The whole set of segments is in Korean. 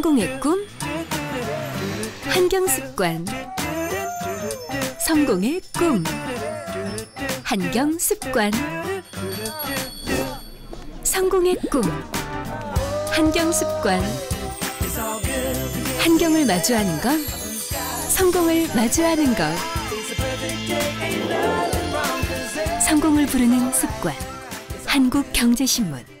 성공의 꿈, 한경습관. 성공의 꿈, 한경습관. 성공의 꿈, 한경습관. 한경을 마주하는 것, 성공을 마주하는 것. 성공을 부르는 습관, 한국경제신문.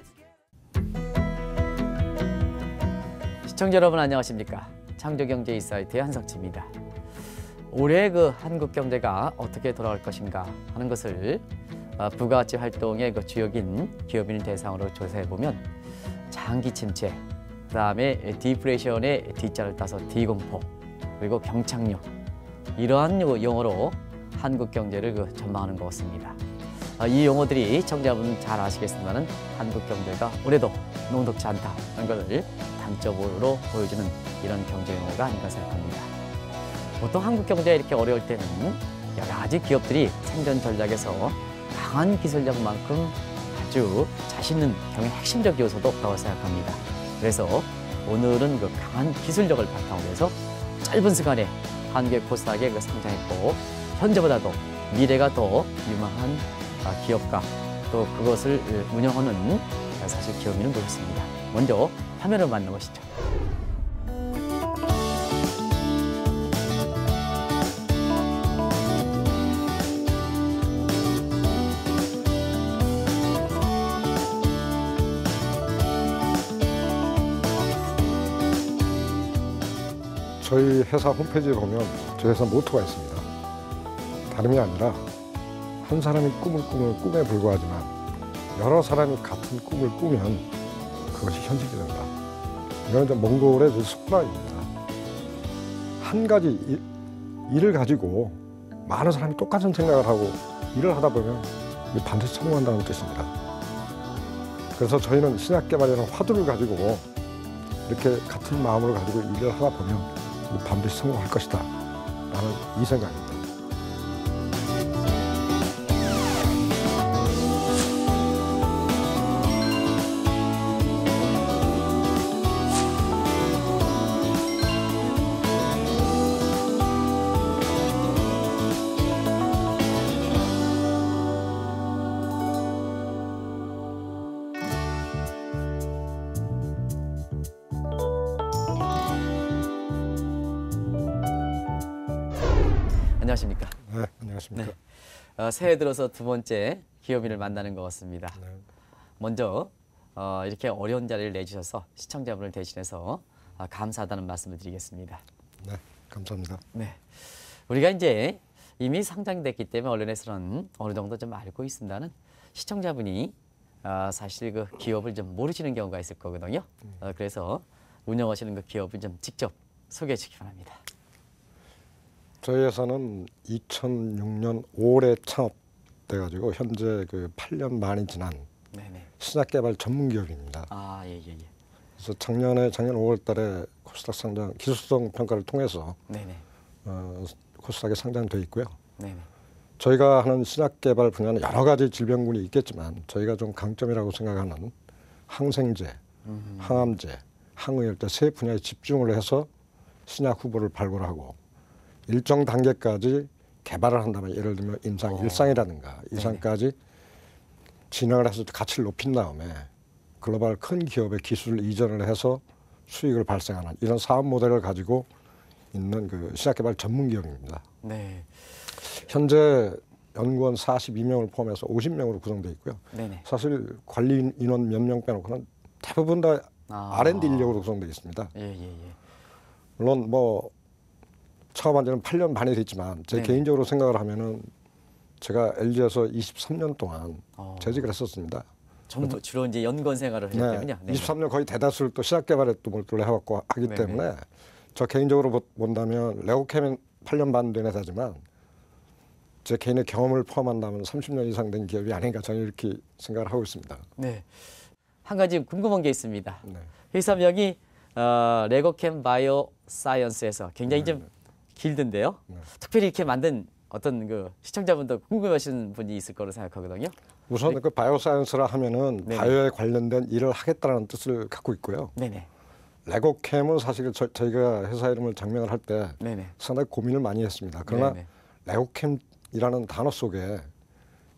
시청자 여러분 안녕하십니까? 창조경제인사이트의 한석지입니다. 올해 한국 경제가 어떻게 돌아갈 것인가 하는 것을 부가가치 활동의 주역인 기업인을 대상으로 조사해보면 장기 침체, 그다음에 디프레션의 D자를 따서 D공포, 그리고 경착륙, 이러한 용어로 한국 경제를 전망하는 것 같습니다. 이 용어들이 시청자분 잘 아시겠지만 한국 경제가 올해도 녹록지 않다는 것을 단적으로 보여주는 이런 경제 용어가 아닌가 생각합니다. 보통 한국 경제가 이렇게 어려울 때는 여러 가지 기업들이 생존 전략에서 강한 기술력만큼 아주 자신 있는 경영 핵심적 요소도 없다고 생각합니다. 그래서 오늘은 강한 기술력을 바탕으로 해서 짧은 시간에 한국의 코스닥에 상장했고 현재보다도 미래가 더 유망한 기업가, 또 그것을 운영하는 사실 기업인을 모셨습니다. 먼저 화면을 만나보시죠. 저희 회사 홈페이지에 보면 저희 회사 모토가 있습니다. 다름이 아니라 한 사람이 꿈을 꾸면 꿈에 불과하지만 여러 사람이 같은 꿈을 꾸면 그것이 현실이 된다. 이건 몽골의 습관입니다. 한 가지 일을 가지고 많은 사람이 똑같은 생각을 하고 일을 하다 보면 반드시 성공한다는 뜻입니다. 그래서 저희는 신약 개발이라는 화두를 가지고 이렇게 같은 마음을 가지고 일을 하다 보면 반드시 성공할 것이다 라는 이 생각입니다. 안녕하십니까? 네, 안녕하십니까? 네. 새해 들어서 두 번째 기업인을 만나는 것 같습니다. 네. 먼저 이렇게 어려운 자리를 내주셔서 시청자분을 대신해서 감사하다는 말씀을 드리겠습니다. 네, 감사합니다. 네, 우리가 이제 이미 상장됐기 때문에 언론에서는 어느 정도 좀 알고 있습니다는 시청자분이 사실 기업을 좀 모르시는 경우가 있을 거거든요. 그래서 운영하시는 기업을 좀 직접 소개해 주시기 바랍니다. 저희 회사는 2006년 5월에 창업돼가지고 현재 8년 만이 지난 네네. 신약개발 전문 기업입니다. 예. 그래서 작년 5월달에 코스닥 상장 기술성 평가를 통해서 네네. 코스닥에 상장돼 있고요. 네네. 저희가 하는 신약개발 분야는 여러 가지 질병군이 있겠지만 저희가 좀 강점이라고 생각하는 항생제, 항암제, 항의열제 세 분야에 집중을 해서 신약 후보를 발굴하고 일정 단계까지 개발을 한다면 예를 들면 임상 1상이라든가 2상까지 진행을 해서 가치를 높인 다음에 글로벌 큰 기업의 기술을 이전을 해서 수익을 발생하는 이런 사업 모델을 가지고 있는 신약개발 전문 기업입니다. 네. 현재 연구원 42명을 포함해서 50명으로 구성되어 있고요. 네네. 사실 관리 인원 몇 명 빼놓고는 대부분 다 R&D 인력으로 구성되어 있습니다. 예. 물론 창업한 지는 8년 만이 됐지만 제 개인적으로 생각을 하면은 제가 LG에서 23년 동안 재직을 했었습니다. 전부 주로 이제 연구원 생활을 하셨군요. 네. 23년 거의 대다수를 또 신약개발에 또 몰두를 해왔고 하기 때문에 저 개인적으로 본다면 레고캠은 8년 반 된 회사지만 제 개인의 경험을 포함한다면 30년 이상 된 기업이 아닌가 저는 이렇게 생각을 하고 있습니다. 네. 한 가지 궁금한 게 있습니다. 네. 회사명이 레고캠 바이오 사이언스에서 굉장히 좀 길던데요. 특별히 이렇게 만든 어떤 시청자분도 궁금하신 분이 있을 거로 생각하거든요. 우선 바이오 사이언스라 하면은 바이오에 관련된 일을 하겠다는 뜻을 갖고 있고요. 네네. 레고캠은 사실 저희가 회사 이름을 장명을 할 때 네네. 상당히 고민을 많이 했습니다. 그러나 네네. 레고캠이라는 단어 속에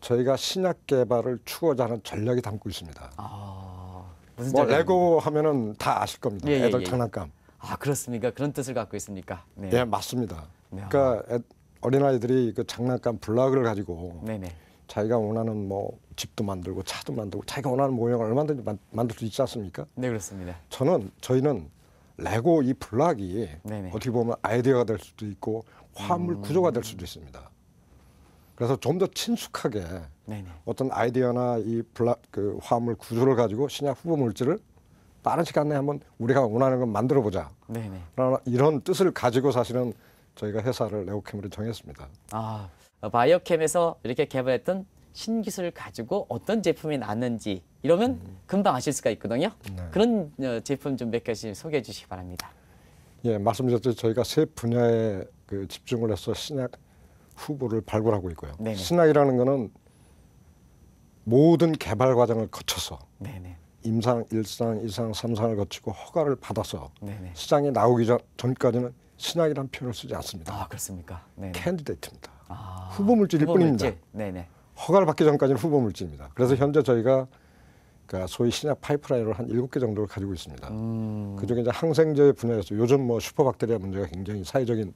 저희가 신약 개발을 추구하자 하는 전략이 담고 있습니다. 아, 무슨 뭐 전략입니까? 레고 하면은 다 아실 겁니다. 예, 예, 애들 예. 장난감. 아, 그렇습니까? 그런 뜻을 갖고 있습니까? 네. 예, 맞습니다. 네. 그러니까 어린아이들이 그 장난감 블락을 가지고 네네. 자기가 원하는 뭐 집도 만들고 차도 만들고 자기가 원하는 모형을 얼마든지 만들 수 있지 않습니까? 네, 그렇습니다. 저희는 레고 이 블락이 네네. 어떻게 보면 아이디어가 될 수도 있고 화합물 구조가 될 수도 있습니다. 그래서 좀 더 친숙하게 네네. 어떤 아이디어나 이 블락 그 화합물 구조를 가지고 신약 후보 물질을 빠른 시간 내에 한번 우리가 원하는 걸 만들어 보자. 네네. 이런 뜻을 가지고 사실은 저희가 회사를 레고캠으로 정했습니다. 아, 바이오캠에서 이렇게 개발했던 신기술을 가지고 어떤 제품이 나왔는지 이러면 금방 아실 수가 있거든요. 네. 그런 제품 좀 몇 가지 소개해 주시기 바랍니다. 예, 말씀드렸듯이 저희가 세 분야에 그 집중을 해서 신약 후보를 발굴하고 있고요. 네네. 신약이라는 거는 모든 개발 과정을 거쳐서 네네. 임상, 1상, 2상, 3상을 거치고 허가를 받아서 네네. 시장에 나오기 전까지는 신약이라는 표현을 쓰지 않습니다. 아, 그렇습니까? 네네. 캔디데이트입니다. 아, 후보 물질일 뿐입니다. 물질. 네네. 허가를 받기 전까지는 후보 물질입니다. 그래서 현재 저희가 그러니까 소위 신약 파이프라인을 한 7개 정도를 가지고 있습니다. 그중에 이제 항생제 분야에서 요즘 뭐 슈퍼박테리아 문제가 굉장히 사회적인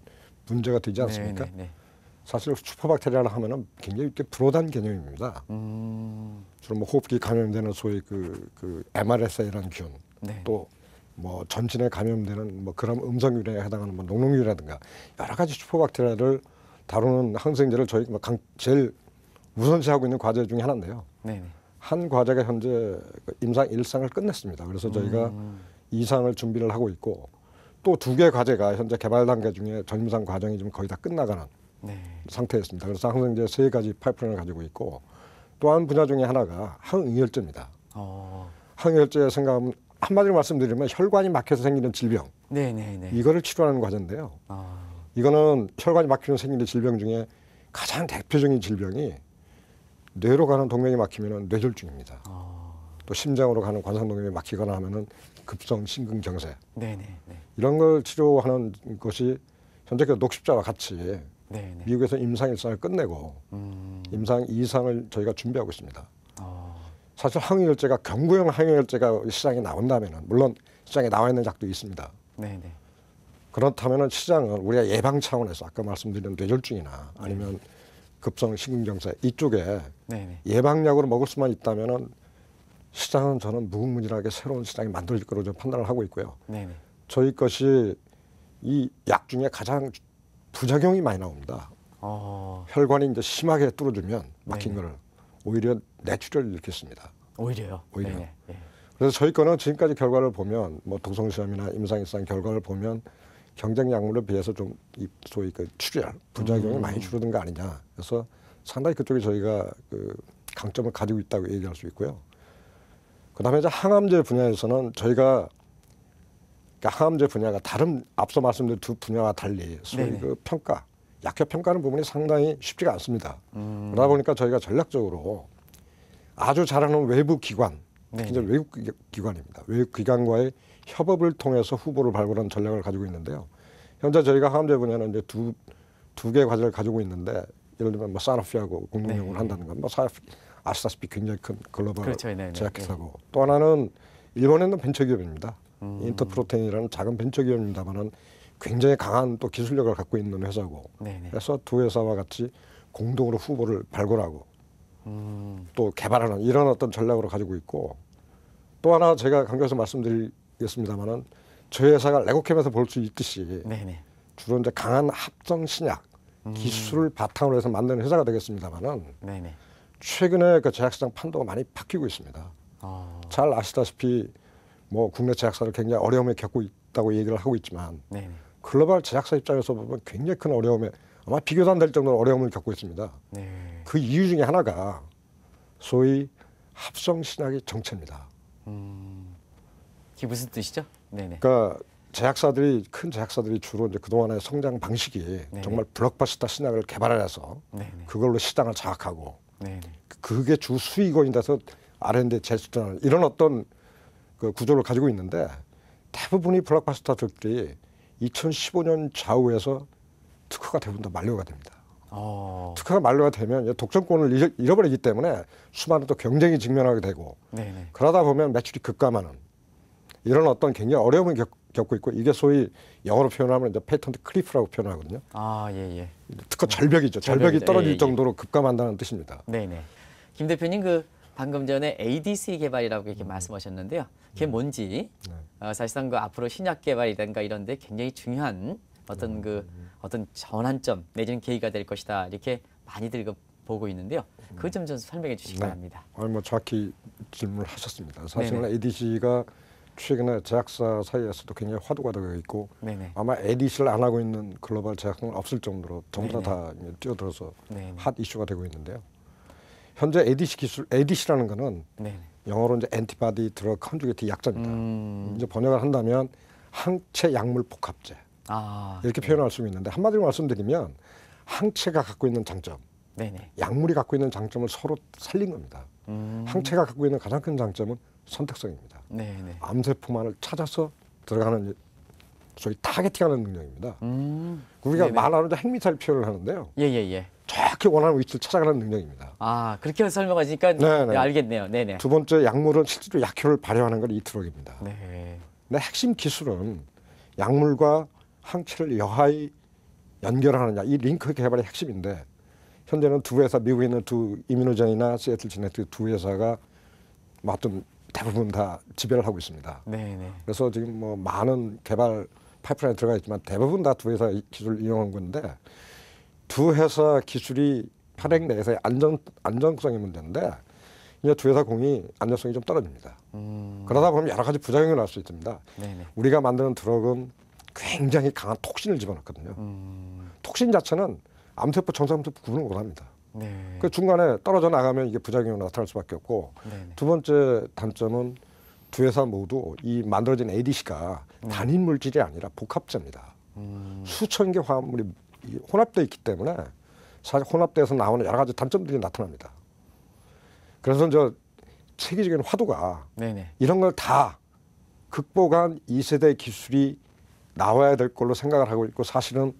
문제가 되지 않습니까? 네네네. 사실 슈퍼박테리아를 하면은 굉장히 이렇게 불어단 개념입니다. 주로 뭐 호흡기 감염되는 소위 그 MRSA라는 균, 네. 또 뭐 전신에 감염되는 뭐 그런 음성 유래에 해당하는 뭐 농농유라든가 여러 가지 슈퍼박테리아를 다루는 항생제를 저희가 뭐 제일 우선시하고 있는 과제 중에 하나인데요. 네네. 한 과제가 현재 그 임상 1상을 끝냈습니다. 그래서 저희가 2상을 준비를 하고 있고 또 2개 과제가 현재 개발 단계 중에 전임상 과정이 좀 거의 다 끝나가는 네. 상태였습니다. 그래서 항생제 3가지 파이프라인을 가지고 있고 또 한 분야 중에 하나가 항응열제입니다. 항응열제 생각하면 한마디로 말씀드리면 혈관이 막혀서 생기는 질병 네네네. 이거를 치료하는 과제인데요. 아, 이거는 혈관이 막히면 생기는 질병 중에 가장 대표적인 질병이 뇌로 가는 동맥이 막히면 뇌졸중입니다. 또 심장으로 가는 관상동맥이 막히거나 하면은 급성 심근경색 네네. 네. 이런 걸 치료하는 것이 현재 그 녹십자와 같이 네네. 미국에서 임상 1상을 끝내고 임상 2상을 저희가 준비하고 있습니다. 사실 항응열제가 경구용 항응열제가 시장에 나온다면은 물론 시장에 나와 있는 약도 있습니다. 네네. 그렇다면은 시장은 우리가 예방 차원에서 아까 말씀드린 뇌졸중이나 아니면 급성 심근경색 이쪽에 네네. 예방약으로 먹을 수만 있다면은 시장은 저는 무궁무진하게 새로운 시장이 만들어질 거로 저는 판단을 하고 있고요. 네네. 저희 것이 이 약 중에 가장 부작용이 많이 나옵니다. 혈관이 이제 심하게 뚫어주면 막힌 네네. 거를 오히려 뇌출혈을 일으켰습니다. 오히려요. 오히려. 네네. 예. 그래서 저희 거는 지금까지 결과를 보면 뭐 독성 시험이나 임상 1상 결과를 보면 경쟁 약물에 비해서 좀 이 소위 그 출혈 부작용이 많이 줄어든 거 아니냐. 그래서 상당히 그쪽에 저희가 그 강점을 가지고 있다고 얘기할 수 있고요. 그다음에 이제 항암제 분야에서는 저희가 그러니까 항암제 분야가 다른 앞서 말씀드린 두 분야와 달리 소위 네네. 그 평가, 약효 평가하는 부분이 상당히 쉽지가 않습니다. 그러다 보니까 저희가 전략적으로 아주 잘하는 외부 기관, 네네. 이제 외국 기관입니다. 외국 기관과의 협업을 통해서 후보를 발굴하는 전략을 가지고 있는데요. 현재 저희가 항암제 분야는 이제 두 개 과제를 가지고 있는데 예를 들면 뭐 사노피하고 공동연구를 네. 한다든가 뭐 사노피 아시다시피 굉장히 큰 글로벌 그렇죠. 네네. 제약회사고 또 하나는 일본에 있는 벤처기업입니다. 인터프로테인이라는 작은 벤처기업입니다만은 굉장히 강한 또 기술력을 갖고 있는 회사고 네네. 그래서 두 회사와 같이 공동으로 후보를 발굴하고 또 개발하는 이런 어떤 전략으로 가지고 있고 또 하나 제가 강조해서 말씀드리겠습니다만은 저희 회사가 레고캠에서 볼 수 있듯이 네네. 주로 이제 강한 합성 신약 기술을 바탕으로 해서 만드는 회사가 되겠습니다만은 네네. 최근에 그 제약시장 판도가 많이 바뀌고 있습니다. 잘 아시다시피 뭐 국내 제약사를 굉장히 어려움에 겪고 있다고 얘기를 하고 있지만 네네. 글로벌 제약사 입장에서 보면 굉장히 큰 어려움에 아마 비교도 안 될 정도로 어려움을 겪고 있습니다. 네. 그 이유 중에 하나가 소위 합성 신약의 정체입니다. 그게 무슨 뜻이죠? 네네. 그러니까 큰 제약사들이 주로 이제 그동안의 성장 방식이 네네. 정말 블록버스터 신약을 개발해서 네네. 그걸로 시장을 장악하고 네네. 그게 주 수익원이 돼서 R&D 제출하는 이런 어떤 그 구조를 가지고 있는데 대부분의 블록버스터들이 2015년 좌우에서 특허가 대부분 다 만료가 됩니다. 특허가 만료가 되면 독점권을 잃어버리기 때문에 수많은 또 경쟁이 직면하게 되고 네네. 그러다 보면 매출이 급감하는 이런 어떤 굉장히 어려움을 겪고 있고 이게 소위 영어로 표현하면 이제 페이턴트 클리프라고 표현하거든요. 예. 특허 절벽이죠. 절벽이 떨어질 정도로 급감한다는 뜻입니다. 네네. 김 대표님 그 방금 전에 ADC 개발이라고 이렇게 말씀하셨는데요. 그게 뭔지 사실상 그 앞으로 신약 개발이든가 이런데 굉장히 중요한 어떤 어떤 전환점 내지는 계기가 될 것이다 이렇게 많이들 보고 있는데요. 그것 좀 설명해 주시기 바랍니다. 뭐 정확히 질문을 하셨습니다. 사실은 네네. ADC가 최근에 제약사 사이에서도 굉장히 화두가 되고 있고 네네. 아마 ADC를 안 하고 있는 글로벌 제약사는 없을 정도로 전부 다 뛰어들어서 네네. 핫 이슈가 되고 있는데요. 현재 ADC 기술, ADC라는 거는 네네. 영어로 이제 엔티바디 드러그 컨주게이트 약자입니다. 이제 번역을 한다면 항체 약물 복합제 이렇게 표현할 수 있는데 한마디로 말씀드리면 항체가 갖고 있는 장점, 네네. 약물이 갖고 있는 장점을 서로 살린 겁니다. 항체가 갖고 있는 가장 큰 장점은 선택성입니다. 네네. 암세포만을 찾아서 들어가는 소위 타겟팅하는 능력입니다. 우리가 네네. 말하는 핵미사일 표현을 하는데요. 예. 정확히 원하는 위치를 찾아가는 능력입니다. 그렇게 설명하시니까 네네. 알겠네요. 네네. 두 번째 약물은 실제로 약효를 발휘하는 건 이 드럭입니다. 네. 근데 핵심 기술은 약물과 항체를 여하이 연결하느냐 이 링크 개발의 핵심인데 현재는 두 회사 미국에 있는 두 이뮤노젠이나 시애틀 지네틱 두 회사가 어떤 대부분 다 지배를 하고 있습니다. 네네. 그래서 지금 뭐 많은 개발 파이프라인에 들어가 있지만 대부분 다 두 회사 기술을 이용한 건데 두 회사 기술이 혈액 내에서의 안정성의 문제인데 이제 두 회사 공이 안정성이 좀 떨어집니다. 그러다 보면 여러 가지 부작용이 날 수 있습니다. 네네. 우리가 만드는 드럭은 굉장히 강한 톡신을 집어넣거든요. 톡신 자체는 암세포 정상세포 구분을 못합니다. 네. 그 중간에 떨어져 나가면 이게 부작용이 나타날 수밖에 없고 네네. 두 번째 단점은 두 회사 모두 이 만들어진 ADC가 단일 물질이 아니라 복합제입니다. 수천 개 화합물이 혼합되어 있기 때문에 사실 혼합돼서 나오는 여러 가지 단점들이 나타납니다. 그래서 저 세계적인 화두가 네네. 이런 걸 다 극복한 2세대 기술이 나와야 될 걸로 생각을 하고 있고 사실은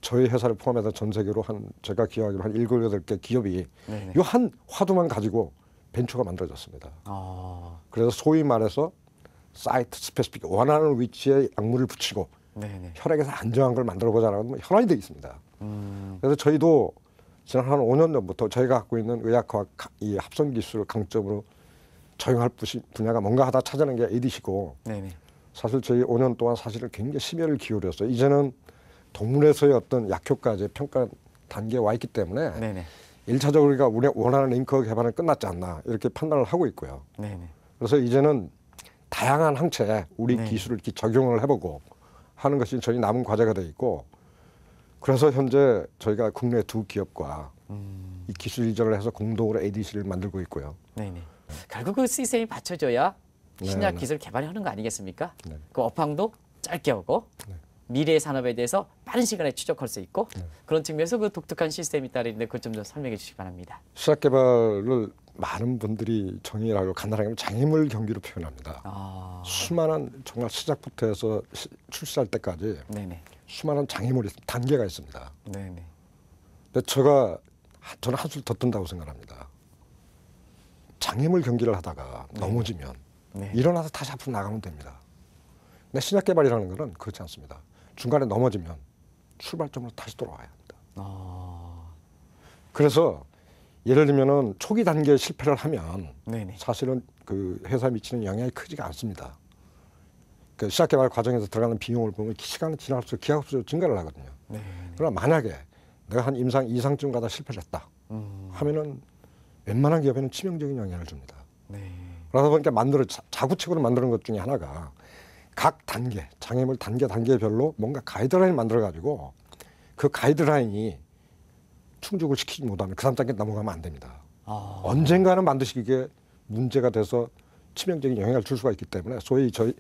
저희 회사를 포함해서 전 세계로 제가 기억하기로 한 7, 8개 기업이 네네. 이 한 화두만 가지고 벤처가 만들어졌습니다. 그래서 소위 말해서 사이트 스페시픽 원하는 위치에 약물을 붙이고 네네. 혈액에서 안정한 걸 만들어보자라는 현안이 되어 있습니다. 그래서 저희도 지난 한 5년 전부터 저희가 갖고 있는 의학과학 이 합성 기술을 강점으로 적용할 분야가 뭔가 하다 찾아낸 게 ADC고 네네. 사실 저희 5년 동안 사실은 굉장히 심혈을 기울였어요. 이제는 동물에서의 어떤 약효까지 평가 단계에 와 있기 때문에 네네. 1차적으로 우리가 원하는 링커 개발은 끝났지 않나 이렇게 판단을 하고 있고요. 네네. 그래서 이제는 다양한 항체에 우리 네. 기술을 이렇게 적용을 해보고 하는 것이 저희 남은 과제가 돼 있고 그래서 현재 저희가 국내 두 기업과 이 기술 이전을 해서 공동으로 ADC를 만들고 있고요. 네네. 결국 그 시스템이 받쳐줘야 신약 네네. 기술 개발하는 거 아니겠습니까? 네. 그 업황도 짧게 오고 미래의 산업에 대해서 빠른 시간에 추적할 수 있고 그런 측면에서 그 독특한 시스템이 있다는데 그것 좀 더 설명해 주시기 바랍니다. 시약 개발을 많은 분들이 정의라고 간단하게 하면 장애물 경기로 표현합니다. 수많은 정말 시작부터 해서 출시할 때까지 네네. 수많은 장애물이 단계가 있습니다. 네네. 근데 저는 한술 더 뜬다고 생각합니다. 장애물 경기를 하다가 넘어지면 네. 일어나서 다시 앞으로 나가면 됩니다. 근데 신약 개발이라는 것은 그렇지 않습니다. 중간에 넘어지면 출발점으로 다시 돌아와야 합니다. 그래서 예를 들면은 초기 단계에 실패를 하면 네네. 사실은 그 회사에 미치는 영향이 크지가 않습니다. 그 시작 개발 과정에서 들어가는 비용을 보면 시간이 지날수록 기하급수적으로 증가를 하거든요. 네. 그러나 만약에 내가 한 임상 2상쯤 가다 실패를 했다 하면은 웬만한 기업에는 치명적인 영향을 줍니다. 네. 그러다 보니까 자구책으로 만드는 것 중에 하나가 각 단계, 장애물 단계별로 뭔가 가이드라인을 만들어가지고 그 가이드라인이 충족을 시키지 못하면 그 다음 단계 넘어가면 안 됩니다. 언젠가는 반드시 이게 문제가 돼서 치명적인 영향을 줄 수가 있기 때문에 소위 저희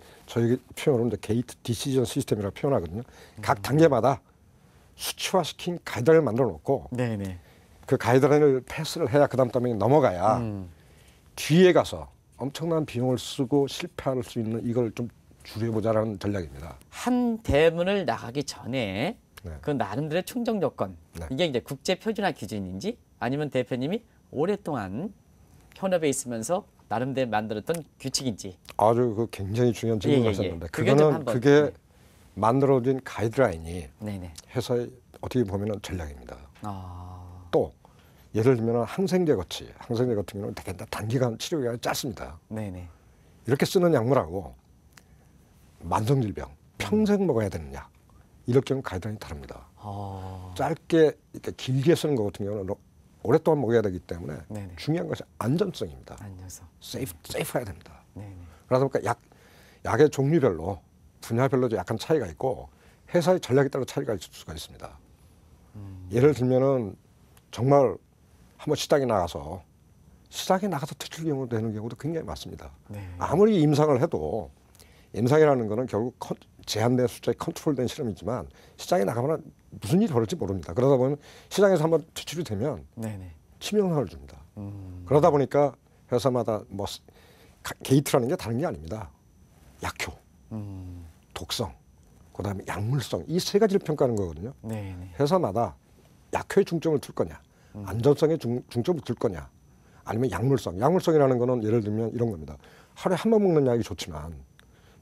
표현으로 이제 게이트 디시전 시스템이라고 표현하거든요. 각 단계마다 수치화시킨 가이드라인을 만들어 놓고 네네. 그 가이드라인을 패스를 해야 그 다음 단계에 넘어가야 뒤에 가서 엄청난 비용을 쓰고 실패할 수 있는 이걸 좀 줄여보자라는 전략입니다. 한 대문을 나가기 전에 네. 그 나름대로의 충족 요건 네. 이게 이제 국제 표준화 기준인지 아니면 대표님이 오랫동안 현업에 있으면서 나름대로 만들었던 규칙인지 아주 그 굉장히 중요한 질문하셨는데 그게 좀 그거는 한번, 그게 네. 만들어진 가이드라인이 네네. 회사의 어떻게 보면은 전략입니다. 아, 또 예를 들면 항생제 같은 경우는 되게 단기간 치료 기간이 짧습니다. 네네. 이렇게 쓰는 약물하고 만성질병 평생 먹어야 되는 약 이럴 경우 가이드라인이 다릅니다. 짧게 이렇게 길게 쓰는 것 같은 경우는 오랫동안 먹어야 되기 때문에 네네. 중요한 것이 안전성입니다. 앉아서. 세이프해야 됩니다. 네네. 그러다 보니까 약의 종류별로 분야별로 약간 차이가 있고 회사의 전략에 따라 차이가 있을 수가 있습니다. 예를 들면은 정말 한번 시장에 나가서 퇴출 경우 되는 경우도 굉장히 많습니다. 네. 아무리 임상을 해도 임상이라는 거는 결국 제한된 숫자의 컨트롤된 실험이지만 시장에 나가면 무슨 일이 벌어질지 모릅니다. 그러다 보면 시장에서 한번 퇴출이 되면 네네. 치명상을 줍니다. 그러다 보니까 회사마다 뭐 게이트라는 게 다른 게 아닙니다. 약효, 독성, 그다음에 약물성 이 세 가지를 평가하는 거거든요. 네네. 회사마다 약효에 중점을 둘 거냐, 안전성에 중점을 둘 거냐, 아니면 약물성이라는 거는 예를 들면 이런 겁니다. 하루에 한 번 먹는 약이 좋지만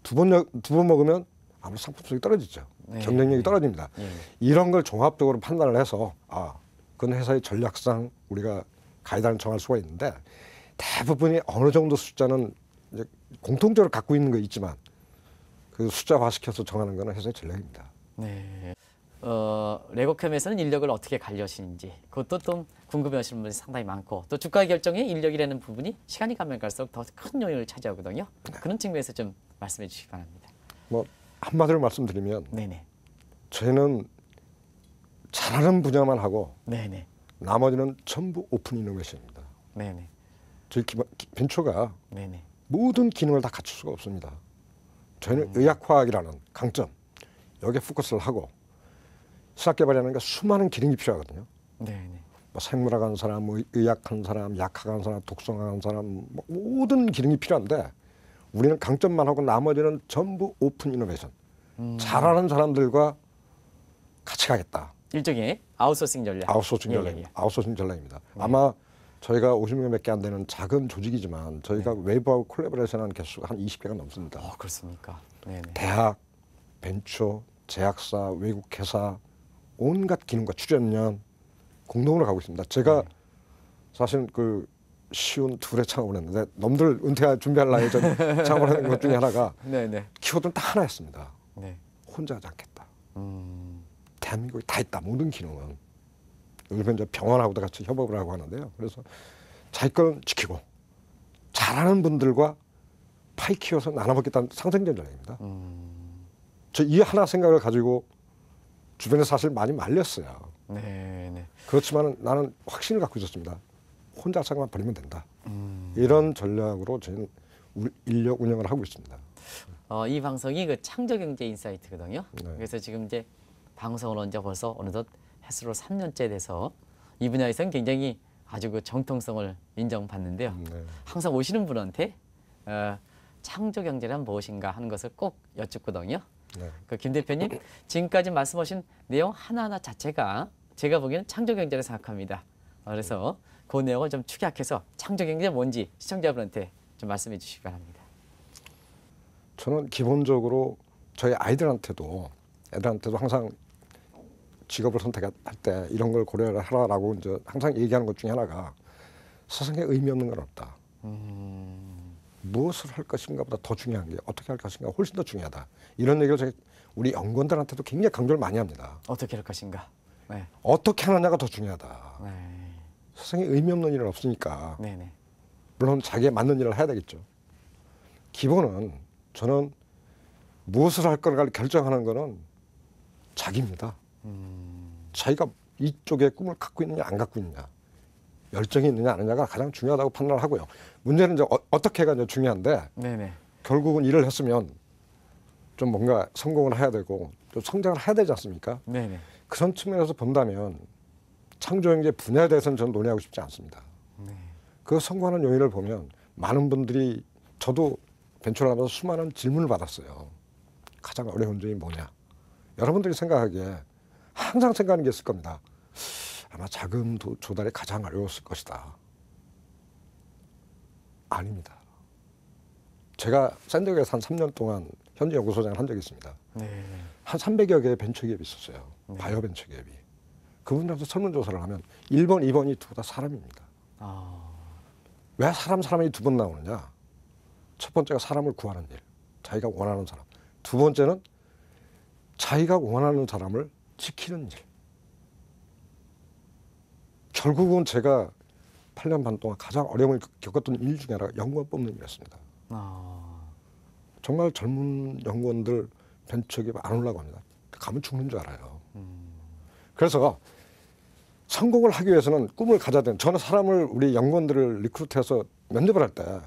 두 번 먹으면 아무래도 상품성이 떨어지죠. 네. 경쟁력이 떨어집니다. 예. 이런 걸 종합적으로 판단을 해서 그건 회사의 전략상 우리가 가이드라인을 정할 수가 있는데 대부분이 어느 정도 숫자는 이제 공통적으로 갖고 있는 거 있지만 그 숫자화시켜서 정하는 거는 회사의 전략입니다. 네. 레고캠에서는 인력을 어떻게 관리하시는지 그것도 좀 궁금해하시는 분이 상당히 많고 또 주가 결정에 인력이라는 부분이 시간이 가면 갈수록 더 큰 요인을 차지하거든요. 그런 측면에서 좀 말씀해 주시기 바랍니다. 뭐 한마디로 말씀드리면 네네. 저희는 잘하는 분야만 하고 네네. 나머지는 전부 오픈 이노베이션입니다. 네네. 저희 벤처가 네네. 모든 기능을 다 갖출 수가 없습니다. 저희는 의학화학이라는 강점 여기에 포커스를 하고 시작개발이라는 게 수많은 기능이 필요하거든요. 네네. 뭐 생물학 한 사람, 뭐 의학한 사람, 약학 한 사람, 독성한 사람 뭐 모든 기능이 필요한데 우리는 강점만 하고 나머지는 전부 오픈 이노베이션. 잘하는 사람들과 같이 가겠다. 일종의 아웃소싱 전략. 아웃소싱 전략입니다. 아웃소싱 전략입니다. 아마 저희가 50명밖에 안 되는 작은 조직이지만 저희가 외부하고 콜라보레이션하는 개수가 한 20개가 넘습니다. 그렇습니까? 네네. 대학, 벤처, 제약사, 외국 회사 온갖 기능과 출연연 공동으로 가고 있습니다. 제가 사실 그 쉬운 둘의 창업을 했는데 놈들 은퇴 준비할 나이에 좀 창업을 하는 것 중에 하나가 네네. 키워드는 딱 하나였습니다. 네. 혼자 하지 않겠다. 대한민국에 다 있다. 모든 기능은. 요즘에 이제 병원하고도 같이 협업을 하고 하는데요. 그래서 자기 걸 지키고 잘하는 분들과 파이 키워서 나눠먹겠다는 상생적 전략입니다. 저 이 하나 생각을 가지고 주변에 사실 많이 말렸어요. 네네. 그렇지만 나는 확신을 갖고 있었습니다. 혼자 생각만 버리면 된다. 이런 전략으로 저희는 인력 운영을 하고 있습니다. 이 방송이 그 창조경제 인사이트거든요. 네. 그래서 지금 이제 방송을 언제 벌써 어느덧 횟수로 3년째 돼서 이 분야에서는 굉장히 아주 그 정통성을 인정받는데요. 네. 항상 오시는 분한테 창조경제란 무엇인가 하는 것을 꼭 여쭙거든요. 네. 그 김 대표님 지금까지 말씀하신 내용 하나하나 자체가 제가 보기에는 창조경제를 생각합니다. 그래서 그 내용을 좀 축약해서 창조경제 뭔지 시청자분한테 좀 말씀해 주시기 바랍니다. 저는 기본적으로 저희 애들한테도 항상 직업을 선택할 때 이런 걸 고려를 하라라고 이제 항상 얘기하는 것 중에 하나가 세상에 의미 없는 건 없다. 무엇을 할 것인가보다 더 중요한 게 어떻게 할 것인가 훨씬 더 중요하다. 이런 얘기를 저희 우리 연구원들한테도 굉장히 강조를 많이 합니다. 어떻게 할 것인가? 네. 어떻게 하느냐가 더 중요하다. 네. 세상에 의미 없는 일은 없으니까 네네. 물론 자기에 맞는 일을 해야 되겠죠. 기본은 저는 무엇을 할 거를 결정하는 거는 자기입니다. 자기가 이쪽에 꿈을 갖고 있느냐 안 갖고 있느냐 열정이 있느냐 안 있느냐가 가장 중요하다고 판단을 하고요. 문제는 이제 어떻게가 이제 중요한데 네네. 결국은 일을 했으면 좀 뭔가 성공을 해야 되고 좀 성장을 해야 되지 않습니까? 네네. 그런 측면에서 본다면 창조경제 분야에 대해서는 저는 논의하고 싶지 않습니다. 네. 그 성공하는 요인을 보면 많은 분들이 저도 벤처를 하면서 수많은 질문을 받았어요. 가장 어려운 점이 뭐냐? 여러분들이 생각하기에 항상 생각하는 게 있을 겁니다. 아마 자금 조달이 가장 어려웠을 것이다. 아닙니다. 제가 샌디에고에서 한 3년 동안 현지 연구소장을 한 적이 있습니다. 네. 한 300여 개의 벤처기업이 있었어요. 네. 바이오 벤처기업이. 그분들한테 설문조사를 하면 1번, 2번이 두 다 사람입니다. 왜 사람이 두 번 나오느냐? 첫 번째가 사람을 구하는 일, 자기가 원하는 사람. 두 번째는 자기가 원하는 사람을 지키는 일. 결국은 제가 8년 반 동안 가장 어려움을 겪었던 일 중에 하나가 연구원 뽑는 일이었습니다. 정말 젊은 연구원들 벤처기업 안 오려고 합니다. 가면 죽는 줄 알아요. 그래서 성공을 하기 위해서는 꿈을 가져야 되는, 저는 사람을, 우리 연구원들을 리크루트해서 면접을 할 때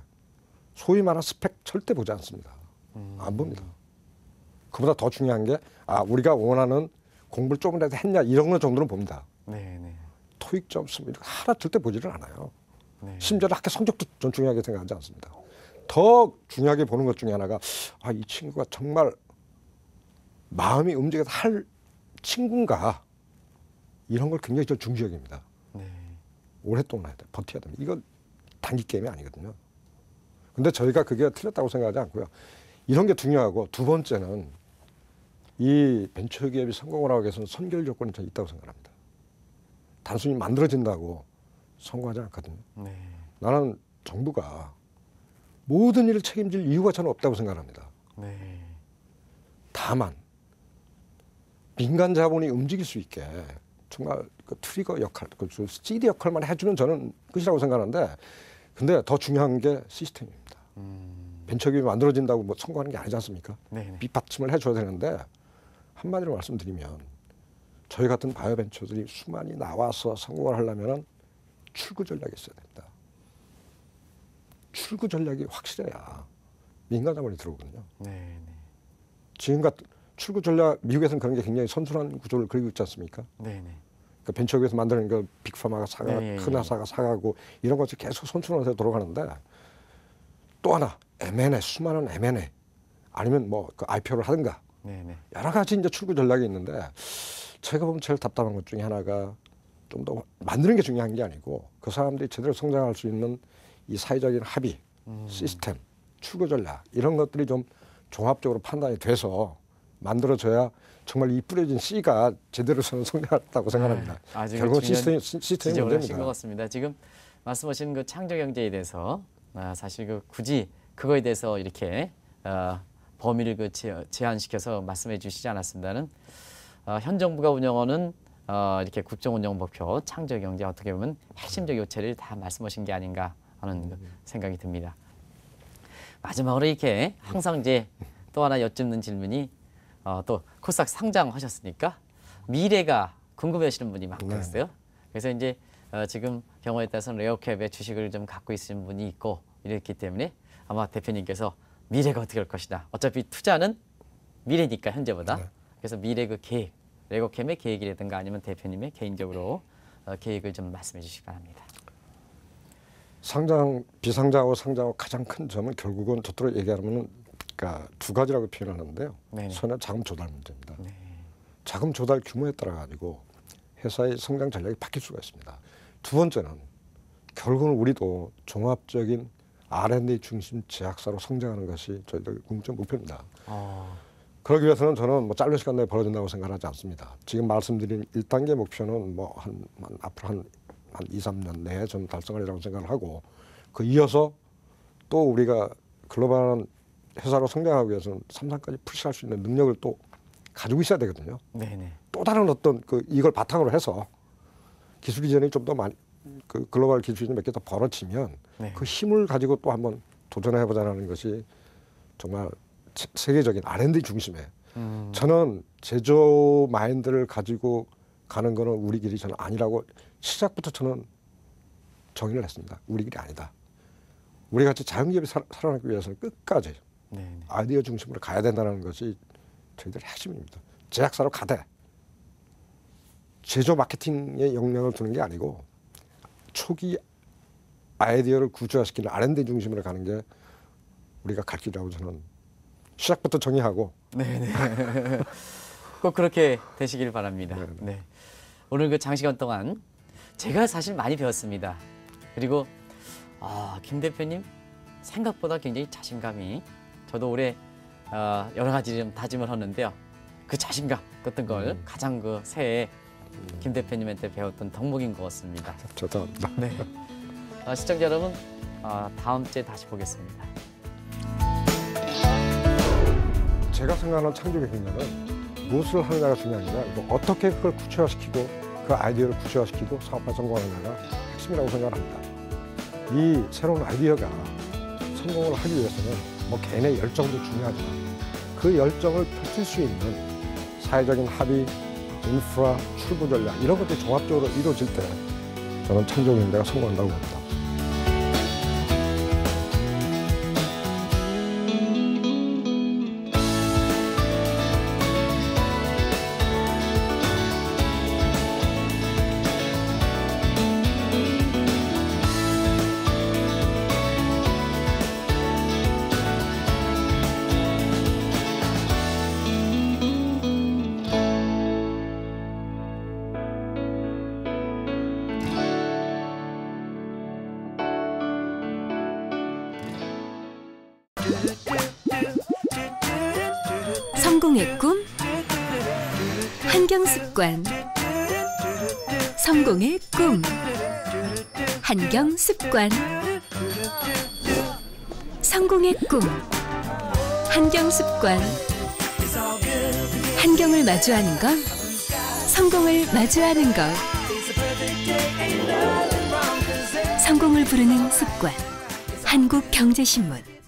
소위 말하는 스펙 절대 보지 않습니다. 안 봅니다. 그보다 더 중요한 게 우리가 원하는 공부를 조금이라도 했냐 이런 거 정도는 봅니다. 네네. 토익 점수 이런 거 하나 절대 보지를 않아요. 네. 심지어 학교 성적도 전 중요하게 생각하지 않습니다. 더 중요하게 보는 것 중에 하나가 이 친구가 정말 마음이 움직여서 할 친구인가, 이런 걸 굉장히 저 중시 여깁니다. 네. 오랫동안 해야 돼. 버텨야 됩니다. 이건 단기 게임이 아니거든요. 근데 저희가 그게 틀렸다고 생각하지 않고요. 이런 게 중요하고, 두 번째는 이 벤처기업이 성공을 하기 위해서는 선결 조건이 전 있다고 생각합니다. 단순히 만들어진다고 성공하지 않거든요. 네. 나는 정부가 모든 일을 책임질 이유가 저는 없다고 생각합니다. 네. 다만 민간 자본이 움직일 수 있게 정말 그 트리거 역할, 그 CD 역할만 해주면 저는 끝이라고 생각하는데, 근데 더 중요한 게 시스템입니다. 벤처기업이 만들어진다고 뭐 성공하는 게 아니지 않습니까? 네네. 밑받침을 해줘야 되는데, 한마디로 말씀드리면 저희 같은 바이오 벤처들이 수많이 나와서 성공을 하려면 출구 전략이 있어야 됩니다. 출구 전략이 확실해야 민간 자본이 들어오거든요. 네네. 지금 같은 출구 전략, 미국에서는 그런 게 굉장히 선순환 구조를 그리고 있지 않습니까? 네네. 그 벤처기업에서 만드는 그 빅파마가 사가, 네, 큰 회사가 사가고 이런 것이 계속 선순환해서 돌아가는데, 또 하나 M&A, 수많은 M&A 아니면 뭐 그 IPO를 하든가 네네. 여러 가지 이제 출구 전략이 있는데, 제가 보면 제일 답답한 것 중에 하나가 좀 더 만드는 게 중요한 게 아니고 그 사람들이 제대로 성장할 수 있는 이 사회적인 합의, 시스템, 출구 전략 이런 것들이 좀 종합적으로 판단이 돼서 만들어져야 정말 이 뿌려진 씨가 제대로 성장했다고 생각합니다. 결국 시스템이 지적을 하신 것 문제입니다. 같습니다. 지금 말씀하신 그 창조 경제에 대해서 사실 그 굳이 그거에 대해서 이렇게 범위를 그 제한시켜서 말씀해 주시지 않았습니다는 현 정부가 운영하는 이렇게 국정 운영 목표 창조 경제, 어떻게 보면 핵심적 요체를 다 말씀하신 게 아닌가 하는 그 생각이 듭니다. 마지막으로 이렇게 항상 이제 또 하나 여쭙는 질문이 또 코스닥 상장하셨으니까 미래가 궁금해하시는 분이 많겠어요. 그래서 이제 지금 경우에 따라서는 레어캡의 주식을 좀 갖고 있으신 분이 있고 이랬기 때문에 아마 대표님께서 미래가 어떻게 할 것이다. 어차피 투자는 미래니까 현재보다. 그래서 미래 그 계획, 레어캡의 계획이라든가 아니면 대표님의 개인적으로 계획을 좀 말씀해 주시기 바랍니다. 상장, 비상장하고 상장하고 가장 큰 점은 결국은 저토록 얘기하면 그러니까 두 가지라고 표현하는데요. 하나는 자금 조달 문제입니다. 네. 자금 조달 규모에 따라 가지고 회사의 성장 전략이 바뀔 수가 있습니다. 두 번째는 결국은 우리도 종합적인 R&D 중심 제약사로 성장하는 것이 저희들 궁극적 목표입니다. 그러기 위해서는 저는 뭐 짧은 시간 내에 벌어진다고 생각하지 않습니다. 지금 말씀드린 1단계 목표는 뭐 앞으로 한 2, 3년 내에 저는 달성하리라고 생각을 하고, 그 이어서 또 우리가 글로벌한 회사로 성장하기 위해서는 3상까지 푸시할 수 있는 능력을 또 가지고 있어야 되거든요. 네네. 또 다른 어떤 이걸 바탕으로 해서 기술 이전이 좀 더 많이 그 글로벌 기술 이전 몇 개 더 벌어지면 그 힘을 가지고 또 한번 도전해 보자는 것이 정말 세계적인 R&D 중심의 저는 제조 마인드를 가지고 가는 거는 우리 길이 저는 아니라고 시작부터 저는 정의를 했습니다. 우리 길이 아니다. 우리 같이 자연기업이 살아나기 위해서는 끝까지 아이디어 중심으로 가야 된다는 것이 저희들의 핵심입니다. 제약사로 가되 제조 마케팅에 영향을 두는 게 아니고 초기 아이디어를 구조화시키는 R&D 중심으로 가는 게 우리가 갈 길이라고 저는 시작부터 정의하고. 네네. 꼭 그렇게 되시길 바랍니다. 네. 네. 오늘 그 장시간 동안 제가 사실 많이 배웠습니다. 그리고 김 대표님 생각보다 굉장히 자신감이, 저도 올해 여러 가지 좀 다짐을 하는데요. 그 자신감 어떤 걸 가장 그 새해 김 대표님한테 배웠던 덕목인 것 같습니다. 죄송합니다. 네. 시청자 여러분, 다음 주에 다시 보겠습니다. 제가 생각하는 창조의 경제는 무엇을 하느냐가 중요한 게 아니라 어떻게 그걸 구체화시키고 그 아이디어를 구체화시키고 사업화 성공하느냐가 핵심이라고 생각을 합니다. 이 새로운 아이디어가 성공을 하기 위해서는 뭐 개인의 열정도 중요하지만 그 열정을 펼칠 수 있는 사회적인 합의, 인프라, 출구 전략 이런 것들이 종합적으로 이루어질 때 저는 창조경제가 성공한다고 봅니다. 성공의 꿈, 한경습관. 성공의 꿈, 한경습관. 성공의 꿈, 한경습관. 한경을 마주하는 것, 성공을 마주하는 것. 성공을 부르는 습관, 한국경제신문.